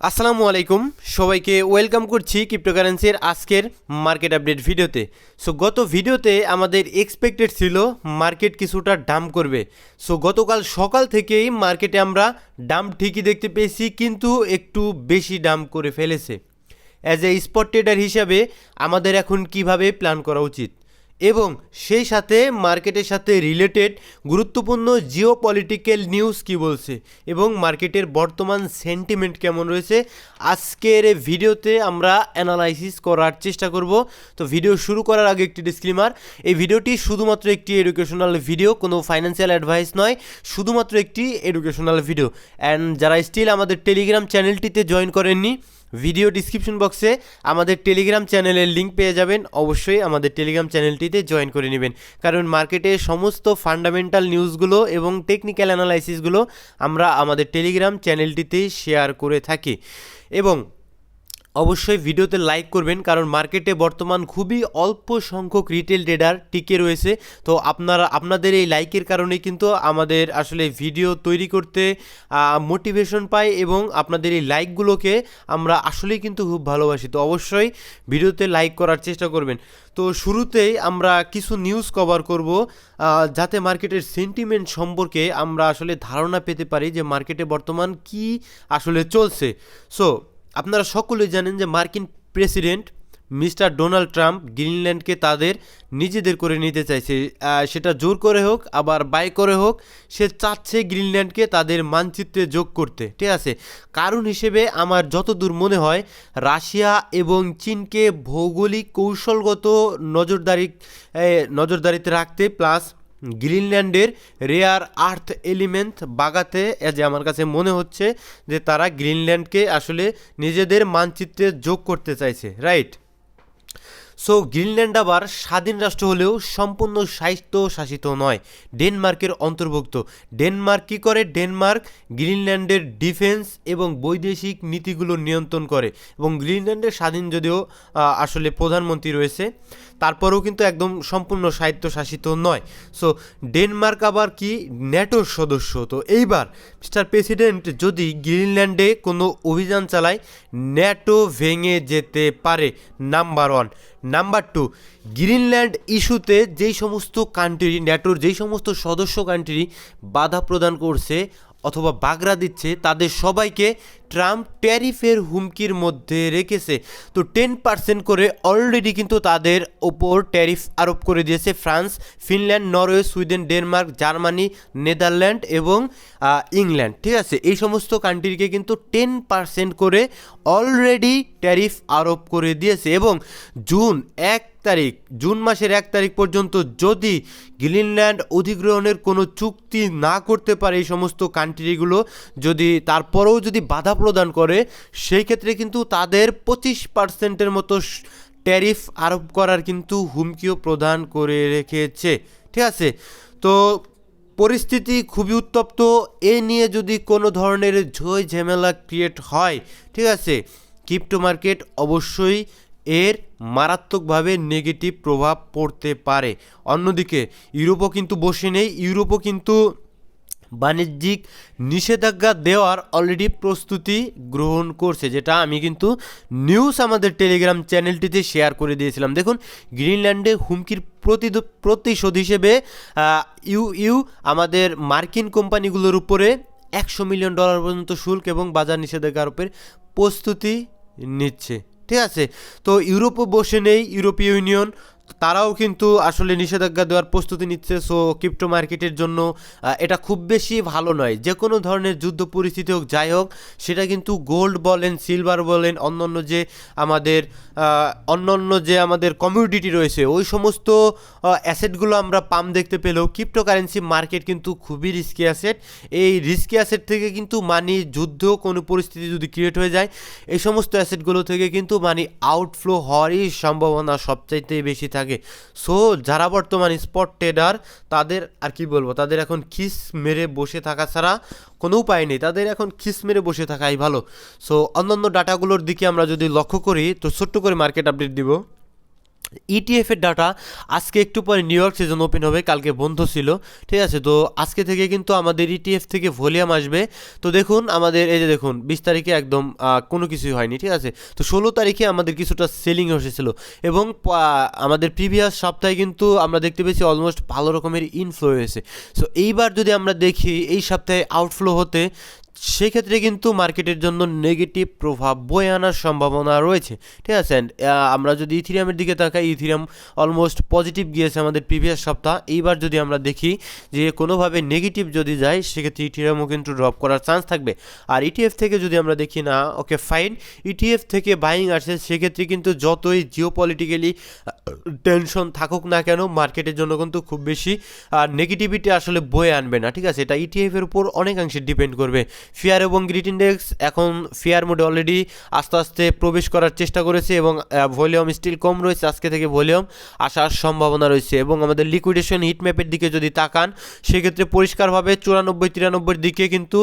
আসসালামু আলাইকুম, সবাইকে ওয়েলকাম করছি ক্রিপ্টোকারেন্সির আজকের মার্কেট আপডেট ভিডিওতে। সো গত ভিডিওতে আমাদের এক্সপেক্টেড ছিল মার্কেট কিছুটা ডাম্প করবে। সো গতকাল সকাল থেকেই মার্কেটে আমরা ডাম্প ঠিকই দেখতে পেয়েছি, কিন্তু একটু বেশি ডাম্প করে ফেলেছে। অ্যাজ এ স্পট ট্রেডার হিসাবে আমাদের এখন কিভাবে প্ল্যান করা উচিত এবং সেই সাথে মার্কেটের সাথে রিলেটেড গুরুত্বপূর্ণ জিও পলিটিক্যাল নিউজ কী বলছে এবং মার্কেটের বর্তমান সেন্টিমেন্ট কেমন রয়েছে, আজকের ভিডিওতে আমরা অ্যানালাইসিস করার চেষ্টা করব। তো ভিডিও শুরু করার আগে একটি ডিসক্লেমার, এই ভিডিওটি শুধুমাত্র একটি এডুকেশনাল ভিডিও, কোনো ফাইন্যান্সিয়াল অ্যাডভাইস নয়, শুধুমাত্র একটি এডুকেশনাল ভিডিও। অ্যান্ড যারা স্টিল আমাদের টেলিগ্রাম চ্যানেলটিতে জয়েন করেননি, ভিডিও ডিসক্রিপশন বক্সে আমাদের টেলিগ্রাম চ্যানেলের লিঙ্ক পেয়ে যাবেন, অবশ্যই আমাদের টেলিগ্রাম চ্যানেলটিতে জয়েন করে নেবেন, কারণ মার্কেটের সমস্ত ফান্ডামেন্টাল নিউজগুলো এবং টেকনিক্যাল অ্যানালাইসিসগুলো আমরা আমাদের টেলিগ্রাম চ্যানেলটিতেই শেয়ার করে থাকি। এবং অবশ্যই ভিডিওতে লাইক করবেন, কারণ মার্কেটে বর্তমান খুবই অল্প সংখ্যক রিটেল ট্রেডার টিকে রয়েছে। তো আপনাদের এই লাইকের কারণেই কিন্তু আমাদের আসলে ভিডিও তৈরি করতে মোটিভেশন পাই এবং আপনাদের এই লাইকগুলোকে আমরা আসলেই কিন্তু খুব ভালোবাসি। তো অবশ্যই ভিডিওতে লাইক করার চেষ্টা করবেন। তো শুরুতেই আমরা কিছু নিউজ কভার করব, যাতে মার্কেটের সেন্টিমেন্ট সম্পর্কে আমরা আসলে ধারণা পেতে পারি যে মার্কেটে বর্তমান কি আসলে চলছে। সো আপনারা সকলেই জানেন যে মার্কিন প্রেসিডেন্ট মিস্টার ডোনাল্ড ট্রাম্প গ্রিনল্যান্ডকে তাদের নিজেদের করে নিতে চাইছে, সেটা জোর করে হোক আবার বাই করে হোক, সে চাচ্ছে গ্রিনল্যান্ডকে তাদের মানচিত্রে যোগ করতে। ঠিক আছে, কারণ হিসেবে আমার যতদূর মনে হয় রাশিয়া এবং চীনকে ভৌগোলিক কৌশলগত নজরদারিতে রাখতে, প্লাস গ্রিনল্যান্ডের রেয়ার আর্থ এলিমেন্ট বাগাতে, যে আমার কাছে মনে হচ্ছে যে তারা গ্রিনল্যান্ডকে আসলে নিজেদের মানচিত্রে যোগ করতে চাইছে, রাইট? সো গ্রিনল্যান্ড আবার স্বাধীন রাষ্ট্র হলেও সম্পূর্ণ স্বায়ত্তশাসিত নয়, ডেনমার্কের অন্তর্ভুক্ত। ডেনমার্ক কী করে? ডেনমার্ক গ্রিনল্যান্ডের ডিফেন্স এবং বৈদেশিক নীতিগুলো নিয়ন্ত্রণ করে, এবং গ্রিনল্যান্ডের স্বাধীন যদিও আসলে প্রধানমন্ত্রী রয়েছে, তারপরেও কিন্তু একদম সম্পূর্ণ স্বায়ত্তশাসিত নয়। সো ডেনমার্ক আবার কি ন্যাটোর সদস্য। তো এইবার মিস্টার প্রেসিডেন্ট যদি গ্রিনল্যান্ডে কোনো অভিযান চালায়, ন্যাটো ভেঙে যেতে পারে, number one. Number two, Greenland ইস্যুতে যেই সমস্ত কান্ট্রি, ন্যাটোর যেই সমস্ত সদস্য কান্ট্রি বাধা প্রদান করছে অথবা বাগড়া দিচ্ছে, তাদের সবাইকে ট্রাম্প ট্যারিফের হুমকির মধ্যে রেখেছে। তো 10% করে অলরেডি কিন্তু তাদের ওপর ট্যারিফ আরোপ করে দিয়েছে France, Finland, Norway, Sweden, Denmark, Germany, Netherland এবং ইংল্যান্ড। ঠিক আছে, এই সমস্ত কান্ট্রিকে কিন্তু 10% করে অলরেডি ট্যারিফ আরোপ করে দিয়েছে। এবং জুন মাসের 1 তারিখ পর্যন্ত যদি গ্রিনল্যান্ড অধিগ্রহণের কোনো চুক্তি না করতে পারে, এই সমস্ত কান্ট্রিগুলো যদি তারপরেও যদি বাধা প্রদান করে, সেই ক্ষেত্রে কিন্তু তাদের 25%-এর মতো ট্যারিফ আরোপ করার কিন্তু হুমকিও প্রদান করে রেখেছে। ঠিক আছে, তো পরিস্থিতি খুবই উত্তপ্ত। এ নিয়ে যদি কোনো ধরনের ঝই ঝামেলা ক্রিয়েট হয়, ঠিক আছে, ক্রিপ্টো মার্কেট অবশ্যই এর মারাত্মকভাবে নেগেটিভ প্রভাব পড়তে পারে। অন্যদিকে ইউরোপও কিন্তু বসে নেই, ইউরোপও কিন্তু বাণিজ্যিক নিষেধাজ্ঞা দেওয়ার অলরেডি প্রস্তুতি গ্রহণ করছে, যেটা আমি কিন্তু নিউজ আমাদের টেলিগ্রাম চ্যানেলটিতে শেয়ার করে দিয়েছিলাম। দেখুন, গ্রিনল্যান্ডে হুমকির প্রতিশোধ হিসেবে আমাদের মার্কিন কোম্পানিগুলোর উপরে $100 মিলিয়ন পর্যন্ত শুল্ক এবং বাজার নিষেধাজ্ঞা আরোপের প্রস্তুতি নিচ্ছে। ঠিক আছে, তো ইউরোপও বসে নেই, ইউরোপীয় ইউনিয়ন তারাও কিন্তু আসলে নিষেধাজ্ঞা দেওয়ার প্রস্তুতি নিচ্ছে। সো ক্রিপ্টো মার্কেটের জন্য এটা খুব বেশি ভালো নয়। যে কোনো ধরনের যুদ্ধ পরিস্থিতি হোক, যাই হোক, সেটা কিন্তু গোল্ড বলেন, সিলভার বলেন, অন্যান্য যে আমাদের কমিউডিটি রয়েছে, ওই সমস্ত অ্যাসেটগুলো আমরা পাম্প দেখতে পেলেও ক্রিপ্টোকারেন্সি মার্কেট কিন্তু খুবই রিস্কি অ্যাসেট। এই রিস্কি অ্যাসেট থেকে কিন্তু যুদ্ধ কোনো পরিস্থিতি যদি ক্রিয়েট হয়ে যায়, এই সমস্ত অ্যাসেটগুলো থেকে কিন্তু আউটফ্লো হওয়ারই সম্ভাবনা সবচাইতে বেশি থাকে। সো যারা বর্তমান স্পট ট্রেডার, তাদের আর কি বলবো, তাদের এখন খিস মেরে বসে থাকা ছাড়া কোনো উপায় নেই, তাদের এখন খিস মেরে বসে থাকাই ভালো। সো অন্যান্য ডাটাগুলোর দিকে আমরা যদি লক্ষ্য করি, তো ছোট্ট করে মার্কেট আপডেট দিব। ইটিএফ এর ডাটা আজকে একটু পরে নিউ ইয়র্ক সিজন ওপেন হবে, কালকে বন্ধ ছিল, ঠিক আছে। তো আজকে থেকে কিন্তু আমাদের ইটিএফ থেকে ভলিউম আসবে। তো দেখুন আমাদের এই যে দেখুন 20 তারিখে একদম কোনো কিছুই হয়নি, ঠিক আছে। তো 16 তারিখে আমাদের কিছুটা সেলিং এসেছিলো এবং আমাদের প্রিভিয়াস সপ্তাহে কিন্তু আমরা দেখতে পেয়েছি অলমোস্ট ভালো রকমের ইনফ্লো হয়েছে। সো এইবার যদি আমরা দেখি এই সপ্তাহে আউটফ্লো হতে, সেক্ষেত্রে কিন্তু মার্কেটের জন্য নেগেটিভ প্রভাব বয়ে আনার সম্ভাবনা রয়েছে, ঠিক আছে। অ্যান্ড আমরা যদি ইথিরিয়ামের দিকে তাকাই, ইথিরিয়াম অলমোস্ট পজিটিভ গিয়েছে আমাদের প্রিভিয়াস সপ্তাহ। এইবার যদি আমরা দেখি যে কোনোভাবে নেগেটিভ যদি যায়, সেক্ষেত্রে ইথিরিয়ামও কিন্তু ড্রপ করার চান্স থাকবে। আর ইটিএফ থেকে যদি আমরা দেখি, না ওকে ফাইন, ইটিএফ থেকে বাইং আসে, সেক্ষেত্রে কিন্তু যতই জিওপলিটিক্যালি টেনশন থাকুক না কেন, মার্কেটের জন্য কিন্তু খুব বেশি নেগেটিভিটি আসলে বয়ে আনবে না, ঠিক আছে। এটা ইটিএফের উপর অনেকাংশে ডিপেন্ড করবে। ফিয়ার এবং গ্রিড ইন্ডেক্স এখন ফিয়ার মোডে অলরেডি আস্তে আস্তে প্রবেশ করার চেষ্টা করেছে এবং ভলিউম স্টিল কম রয়েছে, আজকে থেকে ভলিউম আসার সম্ভাবনা রয়েছে। এবং আমাদের লিকুইডেশন হিটম্যাপের দিকে যদি তাকান, সেক্ষেত্রে পরিষ্কারভাবে 94-93 দিকে কিন্তু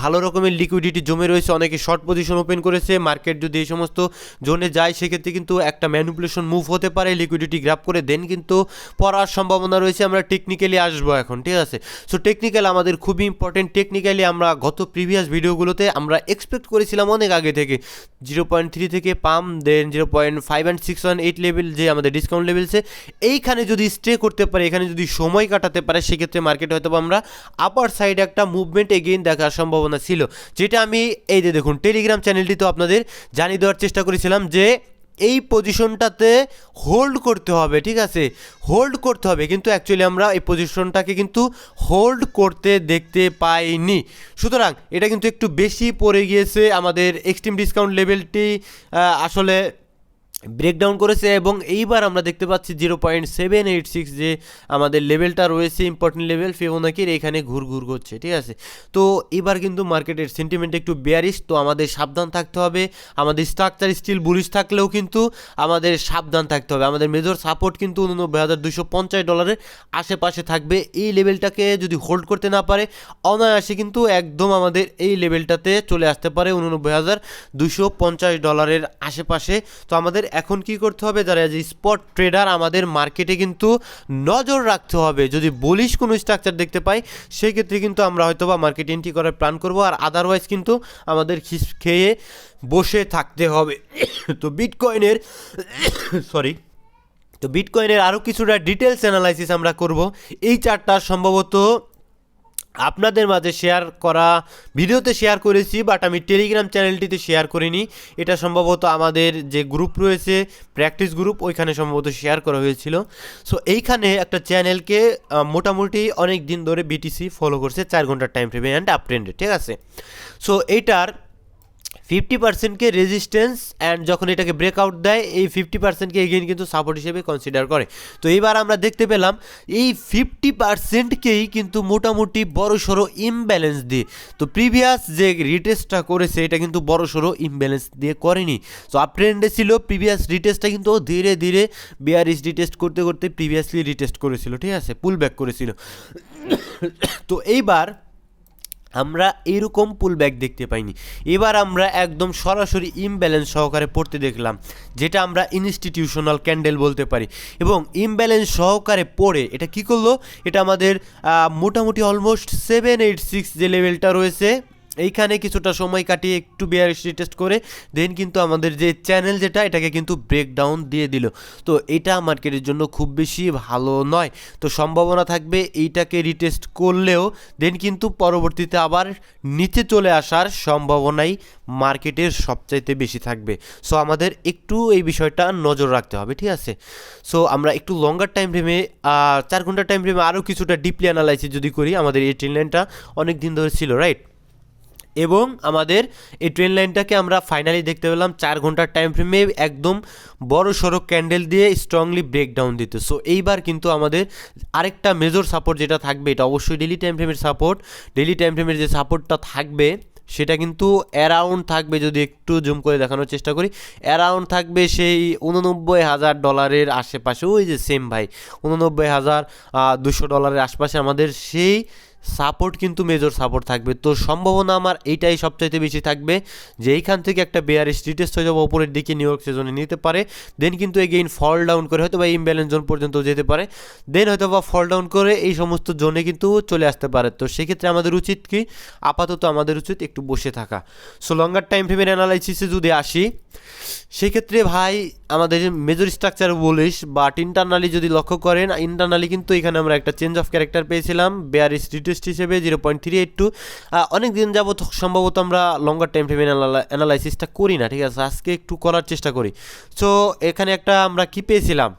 ভালো রকমের লিকুইডিটি জমে রয়েছে, অনেকে শর্ট পজিশন ওপেন করেছে। মার্কেট যদি এই সমস্ত জোনে যায়, সেক্ষেত্রে কিন্তু একটা ম্যানিপুলেশন মুভ হতে পারে, লিকুইডিটি গ্র্যাব করে দেন কিন্তু পড়ার সম্ভাবনা রয়েছে। আমরা টেকনিক্যালি আসবো এখন, ঠিক আছে। সো টেকনিক্যাল আমাদের খুবই ইম্পর্টেন্ট। টেকনিক্যালি আমরা গত প্রিভিয়াস ভিডিওগুলোতে আমরা এক্সপেক্ট করেছিলাম অনেক আগে থেকে 0.3 থেকে পাম, দেন 0.5 and 618 লেভেল যে আমাদের ডিসকাউন্ট লেভেলসে, এইখানে যদি স্টে করতে পারে, এখানে যদি সময় কাটাতে পারে, সেক্ষেত্রে মার্কেট হয়তো আমরা আপার সাইডে একটা মুভমেন্ট এগেইন দেখার সম্ভাবনা ছিল, যেটা আমি এই যে দেখুন টেলিগ্রাম চ্যানেলটি তো আপনাদের জানিয়ে দেওয়ার চেষ্টা করেছিলাম যে এই পজিশনটাতে হোল্ড করতে হবে, ঠিক আছে, হোল্ড করতে হবে। কিন্তু অ্যাকচুয়ালি আমরা এই পজিশনটাকে কিন্তু হোল্ড করতে দেখতে পাইনি। সুতরাং এটা কিন্তু একটু বেশি পড়ে গিয়েছে, আমাদের এক্সট্রিম ডিসকাউন্ট লেভেলটি আসলে ব্রেকডাউন করেছে এবং এইবার আমরা দেখতে পাচ্ছি 0.786 যে আমাদের লেভেলটা রয়েছে, ইম্পর্টেন্ট লেভেল ফিবোনাকির, এখানে ঘুর করছে, ঠিক আছে। তো এবার কিন্তু মার্কেটের সেন্টিমেন্ট একটু বেয়ারিশ, তো আমাদের সাবধান থাকতে হবে। আমাদের স্ট্রাকচার স্টিল বুলিশ থাকলেও কিন্তু আমাদের সাবধান থাকতে হবে। আমাদের মেজর সাপোর্ট কিন্তু $89,250 আশেপাশে থাকবে। এই লেভেলটাকে যদি হোল্ড করতে না পারে, অনায়াসে কিন্তু একদম আমাদের এই লেভেলটাতে চলে আসতে পারে $89,250 আশেপাশে। তো আমাদের এখন কি করতে হবে, যারা যে স্পট ট্রেডার, আমাদের মার্কেটে কিন্তু নজর রাখতে হবে। যদি বলিশ কোনো স্ট্রাকচার দেখতে পাই, সেই ক্ষেত্রে কিন্তু আমরা হয়তো বা মার্কেট এন্ট্রি করার প্ল্যান করব, আর আদারওয়াইজ কিন্তু আমাদের খেয়ে বসে থাকতে হবে। তো বিটকয়েনের বিটকয়েনের আরও কিছুটা ডিটেলস অ্যানালাইসিস আমরা করব। এই চারটা সম্ভবত আপনাদের মাঝে শেয়ার করা ভিডিওতে শেয়ার করেছি, বাট আমি টেলিগ্রাম চ্যানেলটিতে শেয়ার করিনি। এটা সম্ভবত আমাদের যে গ্রুপ রয়েছে, প্র্যাকটিস গ্রুপ, ওইখানে সম্ভবত শেয়ার করা হয়েছিল। সো এইখানে একটা চ্যানেলকে মোটামুটি অনেক দিন ধরে বিটিসি ফলো করছে 4 ঘন্টার টাইম ফ্রেমে অ্যান্ড আপ ট্রেন্ডে, ঠিক আছে। সো এইটার 50%কে রেজিস্ট্যান্স অ্যান্ড যখন এটাকে ব্রেকআউট দেয়, এই 50%কে এগেইন কিন্তু সাপোর্ট হিসেবে কনসিডার করে। তো এইবার আমরা দেখতে পেলাম এই 50%কেই কিন্তু মোটামুটি বড়সড় ইমব্যালেন্স দিয়ে, তো প্রিভিয়াস যে রিটেস্টটা করেছে এটা কিন্তু বড়সড় ইমব্যালেন্স দিয়ে করেনি। তো আপ ট্রেন্ডে ছিল, প্রিভিয়াস রিটেস্টটা কিন্তু ধীরে ধীরে বিয়ারিশ রিটেস্ট করতে করতে প্রিভিয়াসলি রিটেস্ট করেছিল, ঠিক আছে, পুল ব্যাক করেছিল। তো এইবার আমরা এরকম পুল ব্যাক দেখতে পাইনি, এবার আমরা একদম সরাসরি ইমব্যালেন্স সহকারে পড়তে দেখলাম, যেটা আমরা ইনস্টিটিউশনাল ক্যান্ডেল বলতে পারি। এবং ইমব্যালেন্স সহকারে পড়ে এটা কি করলো, এটা আমাদের মোটামুটি অলমোস্ট 786 যে লেভেলটা রয়েছে, এইখানে কিছুটা সময় কাটিয়ে একটু বিয়ারিশ রিটেস্ট করে দেন কিন্তু আমাদের যে চ্যানেল যেটা, এটাকে কিন্তু ব্রেকডাউন দিয়ে দিল। তো এটা মার্কেটের জন্য খুব বেশি ভালো নয়। তো সম্ভাবনা থাকবে এইটাকে রিটেস্ট করলেও দেন কিন্তু পরবর্তীতে আবার নিচে চলে আসার সম্ভাবনাই মার্কেটের সবচাইতে বেশি থাকবে। সো আমাদের একটু এই বিষয়টা নজর রাখতে হবে, ঠিক আছে। সো আমরা একটু লঙ্গার টাইম ফ্রেমে 4 ঘন্টার টাইম ফ্রেমে আরও কিছুটা ডিপলি অ্যানালাইসিস যদি করি, আমাদের এই ট্রেন লাইনটা অনেক দিন ধরে ছিল, রাইট, এবং আমাদের এই ট্রেন লাইনটাকে আমরা ফাইনালি দেখতে পেলাম 4 ঘন্টার টাইম ফ্রেমে একদম বড় সড়ো ক্যান্ডেল দিয়ে স্ট্রংলি ব্রেকডাউন দিতে। সো এইবার কিন্তু আমাদের আরেকটা মেজর সাপোর্ট যেটা থাকবে, এটা অবশ্যই ডেলি টাইম ফ্রেমের সাপোর্ট। ডেলি টাইম ফ্রেমের যে সাপোর্টটা থাকবে সেটা কিন্তু অ্যারাউন্ড থাকবে, যদি একটু জুম করে দেখানোর চেষ্টা করি, অ্যারাউন্ড থাকবে সেই $89,000 আশেপাশে। ওই যে সেম ভাই $89,200 আশপাশে আমাদের সেই সাপোর্ট কিন্তু মেজর সাপোর্ট থাকবে। তো সম্ভাবনা আমার এইটাই সবচাইতে বেশি থাকবে যে এইখান থেকে একটা বেয়ারিশ রিটেস্ট হয়ে যাবে ওপরের দিকে, নিউ ইয়র্ক সেজনে নিতে পারে, দেন কিন্তু এগেইন ফল ডাউন করে হয়তো বা ইমব্যালেন্স জোন পর্যন্ত যেতে পারে, দেন হয়তো বা ফল ডাউন করে এই সমস্ত জোনে কিন্তু চলে আসতে পারে। তো সেক্ষেত্রে আমাদের উচিত কি, আপাতত আমাদের উচিত একটু বসে থাকা। সো লঙ্গার টাইম ফ্রেমের অ্যানালাইসিসে যদি আসি, সেক্ষেত্রে ভাই আমাদের মেজর স্ট্রাকচার বলিস বাট ইন্টারনালি যদি লক্ষ্য করেন, ইন্টারনালি কিন্তু এখানে আমরা একটা চেঞ্জ অফ ক্যারেক্টার পেয়েছিলাম বেয়ারিশ রিটেস্ট হিসেবে 0.382। অনেক দিন যাবত সম্ভবত আমরা লঙ্গার টাইম ফ্রেমের অ্যানালাইসিসটা করি না, ঠিক আছে, আজকে একটু করার চেষ্টা করি। সো এখানে একটা আমরা কি পেয়েছিলাম,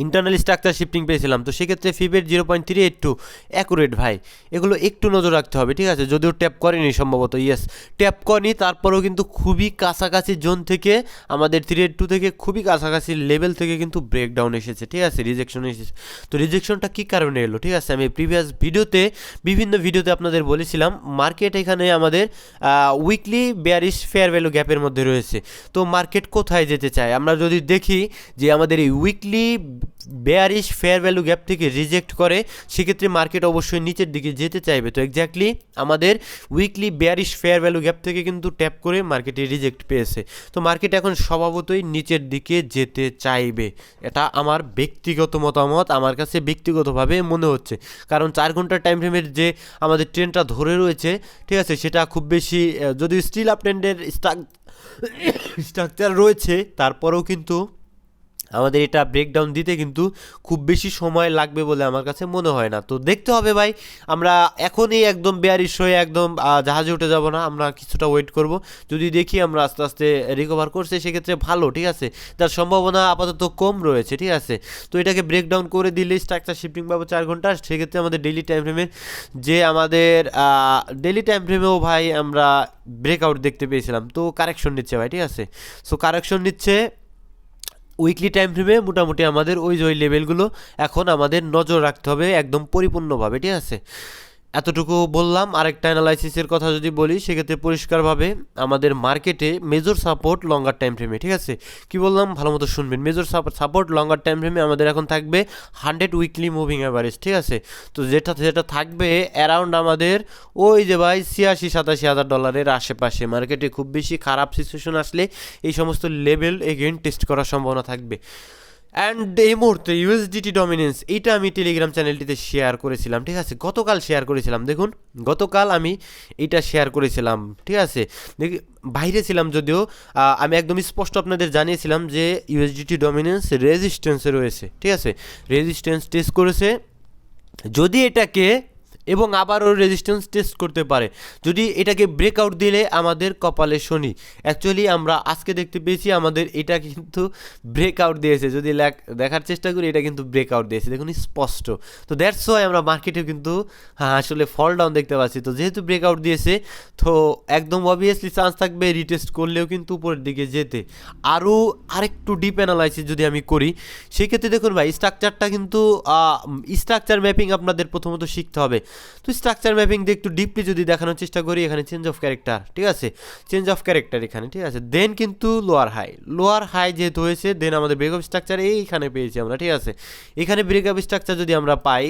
ইন্টারনাল স্ট্রাকচার শিফটিং পেয়েছিলাম। তো সেক্ষেত্রে ফিবের 0.382 অ্যাকুরেট ভাই, এগুলো একটু নজর রাখতে হবে, ঠিক আছে। যদিও ট্যাপ করেনি সম্ভবত, ইয়েস ট্যাপ করেনি, তারপরেও কিন্তু খুবই কাছাকাছি জোন থেকে আমাদের 382 থেকে খুবই কাছাকাছি লেভেল থেকে কিন্তু ব্রেকডাউন এসেছে, ঠিক আছে, রিজেকশন এসেছে। তো রিজেকশনটা কী কারণে এলো, ঠিক আছে, আমি প্রিভিয়াস ভিডিওতে বিভিন্ন ভিডিওতে আপনাদের বলেছিলাম মার্কেট এখানে আমাদের উইকলি বেয়ারিশ ফেয়ার ভ্যালু গ্যাপের মধ্যে রয়েছে। তো মার্কেট কোথায় যেতে চায়, আমরা যদি দেখি যে আমাদের এই weekly bearish fair value gap থেকে রিজেক্ট করে, সেক্ষেত্রে মার্কেট অবশ্যই নিচের দিকে যেতে চাইবে। তো এক্স্যাক্টলি আমাদের weekly bearish fair value gap থেকে কিন্তু ট্যাপ করে মার্কেটে রিজেক্ট পেয়েছে। তো মার্কেট এখন স্বভাবতই নিচের দিকে যেতে চাইবে, এটা আমার ব্যক্তিগত মতামত, আমার কাছে ব্যক্তিগতভাবে মনে হচ্ছে। কারণ 4 ঘন্টার টাইম ফ্রেমের যে আমাদের ট্রেন্ডটা ধরে রয়েছে, ঠিক আছে, সেটা খুব বেশি যদি স্টিল আপ ট্রেন্ডের স্ট্রাকচার রয়েছে, তারপরেও কিন্তু আমাদের এটা ব্রেকডাউন দিতে কিন্তু খুব বেশি সময় লাগবে বলে আমার কাছে মনে হয় না। তো দেখতে হবে ভাই, আমরা এখনই একদম বেয়ারিশ হয়ে একদম জাহাজে উঠে যাব না, আমরা কিছুটা ওয়েট করব। যদি দেখি আমরা আস্তে আস্তে রিকভার করছে, সেক্ষেত্রে ভালো, ঠিক আছে, তার সম্ভাবনা আপাতত কম রয়েছে, ঠিক আছে। তো এটাকে ব্রেকডাউন করে দিলে স্ট্রাকচার শিফটিং পাবো 4 ঘন্টা, সেক্ষেত্রে আমাদের ডেইলি টাইম ফ্রেমের যে আমাদের ডেইলি টাইম ফ্রেমেও ভাই আমরা ব্রেকআউট দেখতে পেয়েছিলাম। তো কারেকশন নিচ্ছে ভাই, ঠিক আছে, সো কারেকশন নিচ্ছে উইকলি টাইম ফ্রেমে মোটামুটি আমাদের ওই যে লেভেলগুলো এখন আমাদের নজর রাখতে হবে একদম পরিপূর্ণভাবে, ঠিক আছে। এতটুকু বললাম। আরেকটা অ্যানালাইসিসের কথা যদি বলি, সেক্ষেত্রে পরিষ্কারভাবে আমাদের মার্কেটে মেজর সাপোর্ট লঙ্গার টাইম ফ্রেমে, ঠিক আছে, কি বললাম ভালো মতো শুনবেন, মেজর সাপোর্ট লঙ্গার টাইম ফ্রেমে আমাদের এখন থাকবে 100 উইকলি মুভিং অ্যাভারেজ, ঠিক আছে। তো যেটা থাকবে অ্যারাউন্ড আমাদের ওই যে ভাই 86-87 হাজার ডলারের আশেপাশে। মার্কেটে খুব বেশি খারাপ সিচুয়েশন আসলে এই সমস্ত লেভেল এগেইন টেস্ট করার সম্ভাবনা থাকবে। অ্যান্ড এই মুহূর্তে ইউএসডিটি ডমিনেন্স, এইটা আমি টেলিগ্রাম চ্যানেলটিতে শেয়ার করেছিলাম, ঠিক আছে, গতকাল শেয়ার করেছিলাম। দেখুন গতকাল আমি এইটা শেয়ার করেছিলাম, ঠিক আছে, দেখি বাইরে ছিলাম যদিও, আমি একদম স্পষ্ট আপনাদের জানিয়েছিলাম যে ইউএসডিটি ডমিনেন্স রেজিস্ট্যান্সে রয়েছে, ঠিক আছে, রেজিস্ট্যান্স টেস্ট করেছে, যদি এটাকে এবং আবারও রেজিস্ট্যান্স টেস্ট করতে পারে, যদি এটাকে ব্রেকআউট দিলে আমাদের কপালে শনি। অ্যাকচুয়ালি আমরা আজকে দেখতে পেয়েছি আমাদের এটা কিন্তু ব্রেকআউট দিয়েছে, যদি দেখার চেষ্টা করি এটা কিন্তু ব্রেকআউট দিয়েছে, দেখুন স্পষ্ট। তো দ্যাটস ওয়াই আমরা মার্কেটে কিন্তু আসলে ফল ডাউন দেখতে পাচ্ছি। তো যেহেতু ব্রেকআউট দিয়েছে, তো একদম অবভিয়াসলি চান্স থাকবে রিটেস্ট করলেও কিন্তু উপরের দিকে যেতে। আরেকটু ডিপ অ্যানালাইসিস যদি আমি করি, সেক্ষেত্রে দেখুন ভাই স্ট্রাকচারটা কিন্তু স্ট্রাকচার ম্যাপিং আপনাদের প্রথমত শিখতে হবে। তো স্ট্রাকচার ম্যাপিং দিয়ে একটু ডিপলি যদি দেখানোর চেষ্টা করি, এখানে চেঞ্জ অফ ক্যারেক্টার, ঠিক আছে, চেঞ্জ অফ ক্যারেক্টার এখানে, ঠিক আছে, দেন কিন্তু লোয়ার হাই যেহেতু হয়েছে, দেন আমাদের ব্রেকআপ স্ট্রাকচার এইখানে পেয়েছি আমরা, ঠিক আছে। এখানে ব্রেকআপ স্ট্রাকচার যদি আমরা পাই,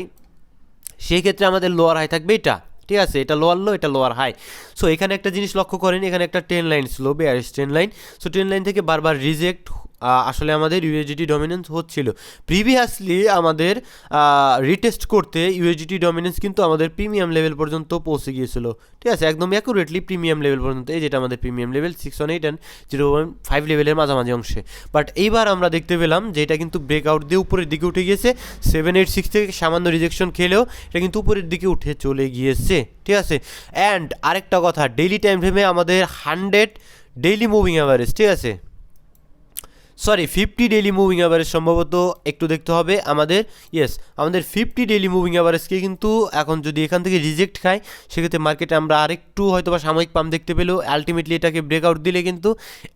সেই ক্ষেত্রে আমাদের লোয়ার হাই থাকবে এটা, ঠিক আছে, এটা লোয়ার লো, এটা লোয়ার হাই। সো এখানে একটা জিনিস লক্ষ্য করেন, এখানে একটা ট্রেন লাইন ছিল, bearish train line. So train line থেকে বারবার রিজেক্ট আসলে আমাদের ইউএসডিটি ডমিনেন্স হচ্ছিল। প্রিভিয়াসলি আমাদের রিটেস্ট করতে ইউএসডিটি ডমিনেন্স কিন্তু আমাদের প্রিমিয়াম লেভেল পর্যন্ত পৌঁছে গিয়েছিল, ঠিক আছে, একদম অ্যাকুরেটলি প্রিমিয়াম লেভেল পর্যন্ত, এই যেটা আমাদের প্রিমিয়াম লেভেল 618 অ্যান্ড 0.5 লেভেলের মাঝামাঝি অংশে। বাট এইবার আমরা দেখতে পেলাম যে এটা কিন্তু ব্রেকআউট দিয়ে উপরের দিকে উঠে গিয়েছে, 786 থেকে সামান্য রিজেকশন খেলেও এটা কিন্তু উপরের দিকে উঠে চলে গিয়েছে, ঠিক আছে। অ্যান্ড আরেকটা কথা, ডেইলি টাইম ফ্রেমে আমাদের 100 ডেইলি মুভিং অ্যাভারেজ, ঠিক আছে, 50 ডেইলি মুভিং অ্যাভারেজ সম্ভবত একটু দেখতে হবে আমাদের, আমাদের 50 ডেইলি মুভিং অ্যাভারেজকে কিন্তু এখন যদি এখান থেকে রিজেক্ট খায়, সেক্ষেত্রে মার্কেটে আমরা আরেকটু হয়তো বা সাময়িক পাম্প দেখতে পেলেও আলটিমেটলি এটাকে ব্রেকআউট দিলে কিন্তু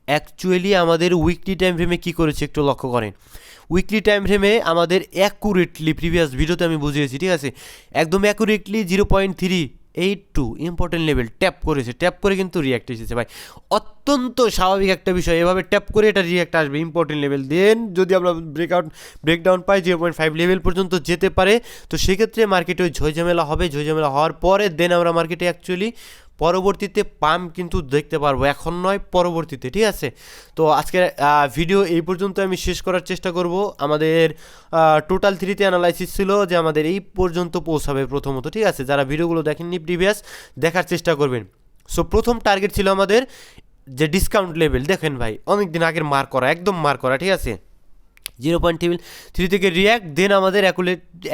অ্যাকচুয়ালি আমাদের উইকলি টাইম ফ্রেমে কী করেছে একটু লক্ষ্য করেন। উইকলি টাইম ফ্রেমে আমাদের অ্যাকুরেটলি প্রিভিয়াস ভিডিওতে আমি বুঝিয়েছি, ঠিক আছে, একদম অ্যাকুরেটলি 0.3 82 ইম্পর্টেন্ট লেভেল ট্যাপ করেছে, ট্যাপ করে কিন্তু রিয়াক্ট এসেছে ভাই, অত্যন্ত স্বাভাবিক একটা বিষয়, এভাবে ট্যাপ করে এটা রিয়াক্ট আসবে ইম্পর্টেন্ট লেভেল। দেন যদি আমরা ব্রেকডাউন পাই 0.5 লেভেল পর্যন্ত যেতে পারে, তো সেক্ষেত্রে মার্কেটে ওই ঝইঝামেলা হবে, ঝইঝামেলা হওয়ার পরে দেন আমরা মার্কেটে অ্যাকচুয়ালি পরবর্তীতে পাম্প কিন্তু দেখতে পারবো, এখন নয় পরবর্তীতে, ঠিক আছে। তো আজকের ভিডিও এই পর্যন্ত আমি শেষ করার চেষ্টা করব। আমাদের টোটাল 3তে অ্যানালাইসিস ছিল যে আমাদের এই পর্যন্ত পৌঁছাবে প্রথমত, ঠিক আছে। যারা ভিডিওগুলো দেখেননি প্রিভিয়াস দেখার চেষ্টা করবেন। সো প্রথম টার্গেট ছিল আমাদের যে ডিসকাউন্ট লেভেল, দেখেন ভাই অনেক দিন আগের মার্ক করা, একদম মার্ক করা, ঠিক আছে। 0.3 থেকে রিয়াক্ট, দেন আমাদের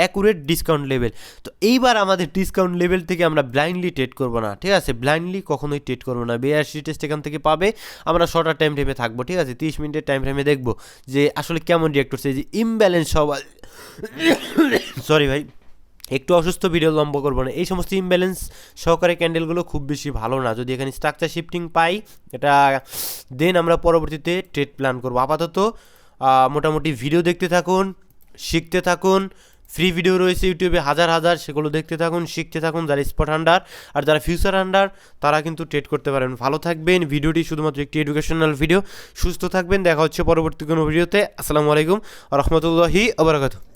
অ্যাকুরেট ডিসকাউন্ট লেভেল। তো এইবার আমাদের ডিসকাউন্ট লেভেল থেকে আমরা ব্লাইন্ডলি ট্রেড করবো না, ঠিক আছে, ব্লাইন্ডলি কখনোই ট্রেড করবো না। বেয়ারশি টেস্ট এখান থেকে পাবে, আমরা শর্টার টাইম ফ্রেমে থাকবো, ঠিক আছে, 30 মিনিটের টাইম ফ্রেমে দেখবো যে আসলে কেমন রিয়াক্ট করছে। যে ইমব্যালেন্স সবাই সরি ভাই, একটু অসুস্থ, ভিডিও লম্বা করবো না। এই সমস্ত ইমব্যালেন্স সহকারে ক্যান্ডেলগুলো খুব বেশি ভালো না। যদি এখানে স্ট্রাকচার শিফটিং পাই এটা, দেন আমরা পরবর্তীতে ট্রেড প্ল্যান করবো। আপাতত মোটামুটি ভিডিও দেখতে থাকুন, শিখতে থাকুন, ফ্রি ভিডিও রয়েছে ইউটিউবে হাজার হাজার, সেগুলো দেখতে থাকুন, শিখতে থাকুন। যারা স্পট হান্ডার আর যারা ফিউচার হান্ডার তারা কিন্তু ট্রেড করতে পারেন। ভালো থাকবেন, ভিডিওটি শুধুমাত্র একটি এডুকেশনাল ভিডিও। সুস্থ থাকবেন, দেখা হচ্ছে পরবর্তী কোনো ভিডিওতে। আসসালামু আলাইকুম ওয়া রাহমাতুল্লাহি ওয়া বারাকাতুহু।